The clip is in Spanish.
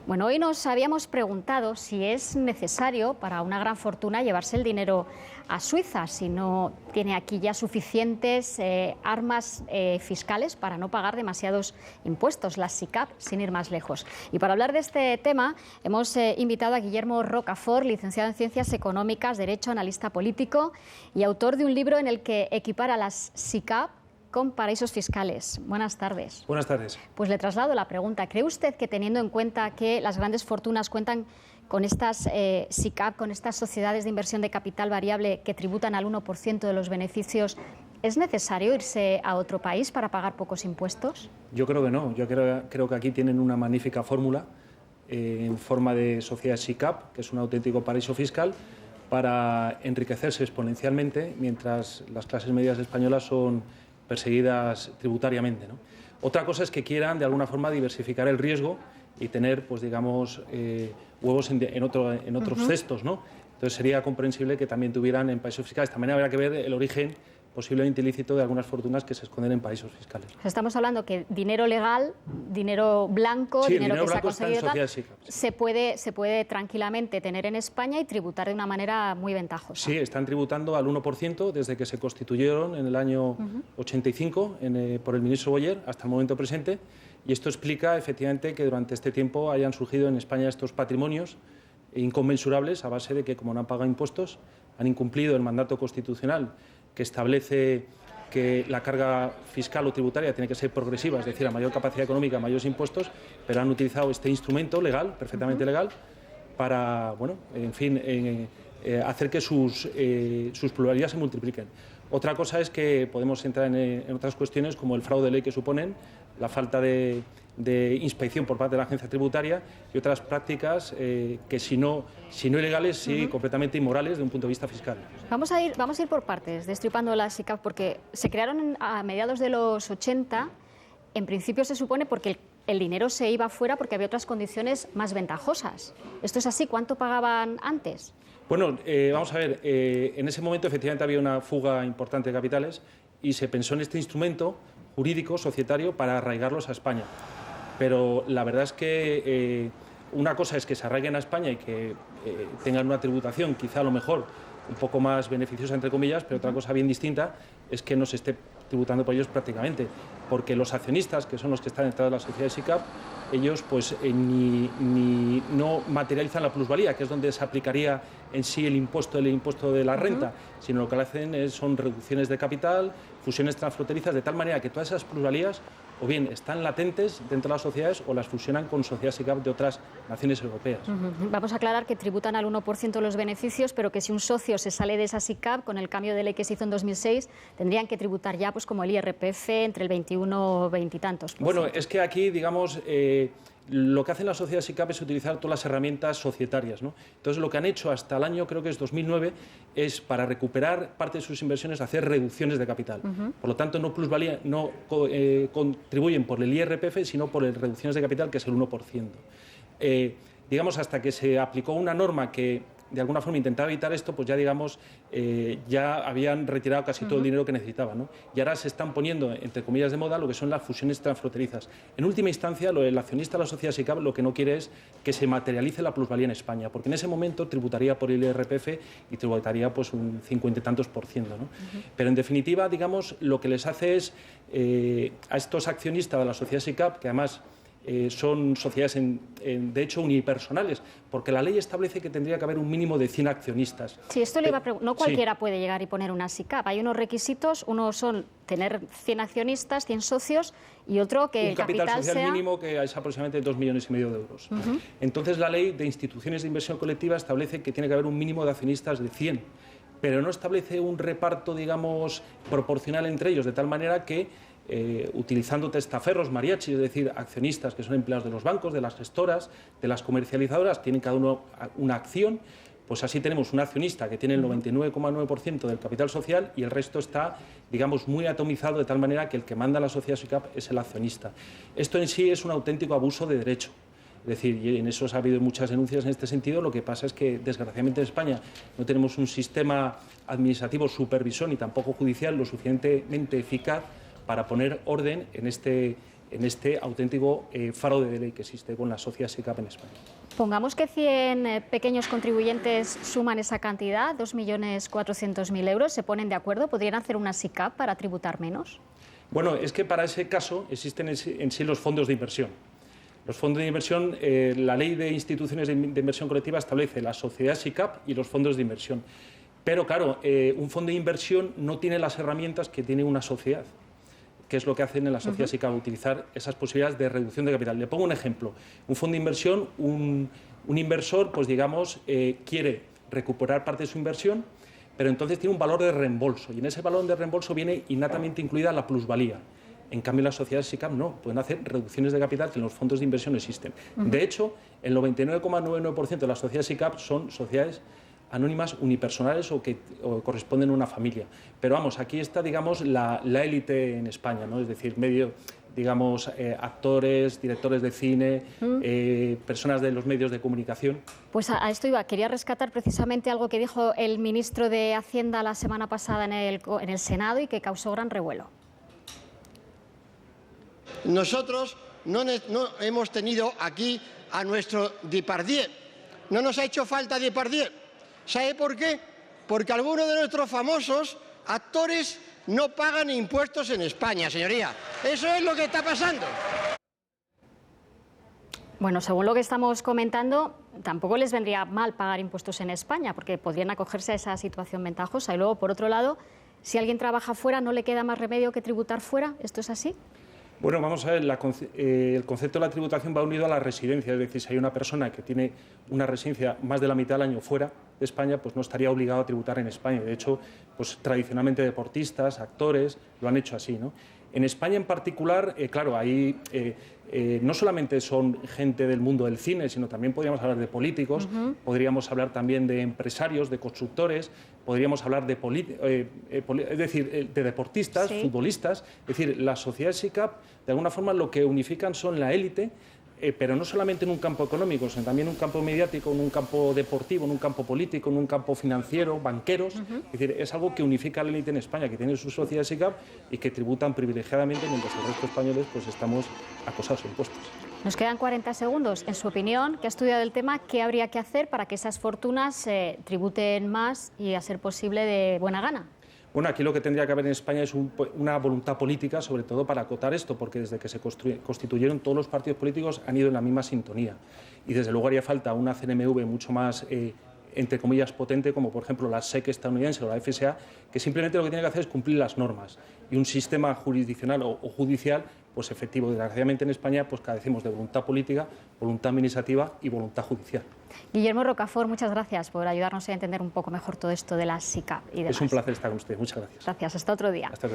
Bueno, hoy nos habíamos preguntado si es necesario para una gran fortuna llevarse el dinero a Suiza, si no tiene aquí ya suficientes armas fiscales para no pagar demasiados impuestos, las SICAP, sin ir más lejos. Y para hablar de este tema hemos invitado a Guillermo Rocafort, licenciado en Ciencias Económicas, Derecho, analista político y autor de un libro en el que equipara las SICAP con paraísos fiscales. Buenas tardes. Buenas tardes. Pues le traslado la pregunta. ¿Cree usted que, teniendo en cuenta que las grandes fortunas cuentan con estas SICAP, con estas sociedades de inversión de capital variable que tributan al 1% de los beneficios, es necesario irse a otro país para pagar pocos impuestos? Yo creo que no. Yo creo que aquí tienen una magnífica fórmula en forma de sociedad SICAP, que es un auténtico paraíso fiscal, para enriquecerse exponencialmente, mientras las clases medias españolas son perseguidas tributariamente, ¿no? Otra cosa es que quieran de alguna forma diversificar el riesgo y tener, pues digamos, huevos en otros cestos, ¿no? Entonces sería comprensible que también tuvieran en paraísos fiscales. También habrá que ver el origen posiblemente ilícito de algunas fortunas que se esconden en paraísos fiscales. Estamos hablando que dinero legal, dinero blanco, sí, dinero que se ha conseguido, se puede tranquilamente tener en España y tributar de una manera muy ventajosa. Sí, están tributando al 1% desde que se constituyeron en el año 85 por el ministro Boyer hasta el momento presente, y esto explica efectivamente que durante este tiempo hayan surgido en España estos patrimonios inconmensurables a base de que, como no han pagado impuestos, han incumplido el mandato constitucional que establece que la carga fiscal o tributaria tiene que ser progresiva, es decir, a mayor capacidad económica, mayores impuestos, pero han utilizado este instrumento legal, perfectamente legal, para, bueno, en fin, hacer que sus pluralidades se multipliquen. Otra cosa es que podemos entrar en otras cuestiones como el fraude de ley que suponen, la falta de inspección por parte de la agencia tributaria y otras prácticas que si no ilegales, sí completamente inmorales desde un punto de vista fiscal. Vamos a ir por partes, destripando las SICAP, porque se crearon a mediados de los 80, en principio se supone porque el dinero se iba fuera porque había otras condiciones más ventajosas. ¿Esto es así? ¿Cuánto pagaban antes? Bueno, vamos a ver, en ese momento efectivamente había una fuga importante de capitales y se pensó en este instrumento jurídico, societario, para arraigarlos a España. Pero la verdad es que una cosa es que se arraiguen a España y que tengan una tributación quizá a lo mejor un poco más beneficiosa, entre comillas, pero otra cosa bien distinta es que no se esté tributando por ellos prácticamente, porque los accionistas, que son los que están detrás de la sociedad SICAP, ellos pues no materializan la plusvalía, que es donde se aplicaría en sí el impuesto de la renta, sino lo que hacen son reducciones de capital, fusiones transfronterizas, de tal manera que todas esas plusvalías o bien están latentes dentro de las sociedades o las fusionan con sociedades SICAP de otras naciones europeas. Vamos a aclarar que tributan al 1% los beneficios, pero que si un socio se sale de esa SICAP, con el cambio de ley que se hizo en 2006, tendrían que tributar ya pues como el IRPF entre el 21 o 20 y tantos. Bueno, es que aquí, digamos, lo que hacen las sociedades SICAP es utilizar todas las herramientas societarias, ¿no? Entonces, lo que han hecho hasta el año, creo que es 2009, es para recuperar parte de sus inversiones hacer reducciones de capital. Por lo tanto, no contribuyen por el IRPF, sino por las reducciones de capital, que es el 1%. Digamos, hasta que se aplicó una norma que de alguna forma intentaba evitar esto, pues ya digamos, ya habían retirado casi todo el dinero que necesitaban, ¿no? Y ahora se están poniendo, entre comillas, de moda lo que son las fusiones transfronterizas. En última instancia, el accionista de la sociedad SICAP lo que no quiere es que se materialice la plusvalía en España, porque en ese momento tributaría por el IRPF y tributaría pues un 50 y tantos %, ¿no? Pero en definitiva, digamos, lo que les hace es a estos accionistas de la sociedad SICAP, que además son sociedades de hecho unipersonales, porque la ley establece que tendría que haber un mínimo de 100 accionistas. Sí, esto le iba a preguntar. No cualquiera puede llegar y poner una SICAP. Hay unos requisitos, uno son tener 100 accionistas, 100 socios, y otro que un capital social sea mínimo que es aproximadamente 2,5 millones de euros. Entonces la ley de instituciones de inversión colectiva establece que tiene que haber un mínimo de accionistas de 100, pero no establece un reparto, digamos, proporcional entre ellos, de tal manera que utilizando testaferros, mariachis, es decir, accionistas que son empleados de los bancos, de las gestoras, de las comercializadoras, tienen cada uno una acción, pues así tenemos un accionista que tiene el 99,9% del capital social y el resto está, digamos, muy atomizado, de tal manera que el que manda la sociedad SICAP es el accionista. Esto en sí es un auténtico abuso de derecho. Es decir, y en eso ha habido muchas denuncias en este sentido. Lo que pasa es que, desgraciadamente, en España no tenemos un sistema administrativo supervisor ni tampoco judicial lo suficientemente eficaz para poner orden en este en este auténtico fraude de ley que existe con la sociedad SICAP en España. Pongamos que 100 pequeños contribuyentes suman esa cantidad, 2.400.000 euros, ¿se ponen de acuerdo? ¿Podrían hacer una SICAP para tributar menos? Bueno, es que para ese caso existen en sí los fondos de inversión. Los fondos de inversión, la ley de instituciones de inversión colectiva establece la sociedad SICAP y los fondos de inversión. Pero claro, un fondo de inversión no tiene las herramientas que tiene una sociedad, que es lo que hacen en la sociedad SICAP, utilizar esas posibilidades de reducción de capital. Le pongo un ejemplo. Un fondo de inversión, un inversor, pues digamos, quiere recuperar parte de su inversión, pero entonces tiene un valor de reembolso, y en ese valor de reembolso viene innatamente incluida la plusvalía. En cambio, las sociedades SICAP no, pueden hacer reducciones de capital que en los fondos de inversión existen. De hecho, el 99,99% de las sociedades SICAP son sociedades anónimas unipersonales o que corresponden a una familia. Pero vamos, aquí está, digamos, la élite en España, ¿no? Es decir, digamos, actores, directores de cine, personas de los medios de comunicación. Pues a esto iba. Quería rescatar precisamente algo que dijo el ministro de Hacienda la semana pasada en el Senado y que causó gran revuelo. Nosotros no hemos tenido aquí a nuestro Depardieu. No nos ha hecho falta Depardieu. ¿Sabe por qué? Porque algunos de nuestros famosos actores no pagan impuestos en España, señoría. Eso es lo que está pasando. Bueno, según lo que estamos comentando, tampoco les vendría mal pagar impuestos en España, porque podrían acogerse a esa situación ventajosa. Y luego, por otro lado, si alguien trabaja fuera, ¿no le queda más remedio que tributar fuera? ¿Esto es así? Bueno, vamos a ver, el concepto de la tributación va unido a la residencia, es decir, si hay una persona que tiene una residencia más de la mitad del año fuera de España, pues no estaría obligado a tributar en España. De hecho, pues tradicionalmente deportistas, actores, lo han hecho así, ¿no? En España en particular, claro, ahí no solamente son gente del mundo del cine, sino también podríamos hablar de políticos, podríamos hablar también de empresarios, de constructores, podríamos hablar de de deportistas, futbolistas. Es decir, las sociedades SICAP, de alguna forma, lo que unifican son la élite, pero no solamente en un campo económico, sino también en un campo mediático, en un campo deportivo, en un campo político, en un campo financiero, banqueros. Es decir, es algo que unifica a la élite en España, que tiene sus sociedades SICAP y que tributan privilegiadamente, mientras el resto de españoles pues estamos acosados a impuestos. Nos quedan 40 segundos. En su opinión, que ha estudiado el tema, ¿qué habría que hacer para que esas fortunas tributen más y, a ser posible, de buena gana? Bueno, aquí lo que tendría que haber en España es una voluntad política, sobre todo para acotar esto, porque desde que se constituyeron todos los partidos políticos han ido en la misma sintonía. Y desde luego haría falta una CNMV mucho más, entre comillas, potente, como por ejemplo la SEC estadounidense o la FSA, que simplemente lo que tiene que hacer es cumplir las normas. Y un sistema jurisdiccional o judicial, pues efectivo. Desgraciadamente en España pues carecemos de voluntad política, voluntad administrativa y voluntad judicial. Guillermo Rocafort, muchas gracias por ayudarnos a entender un poco mejor todo esto de la SICAP y demás. Es un placer estar con usted. Muchas gracias. Gracias. Hasta otro día. Hasta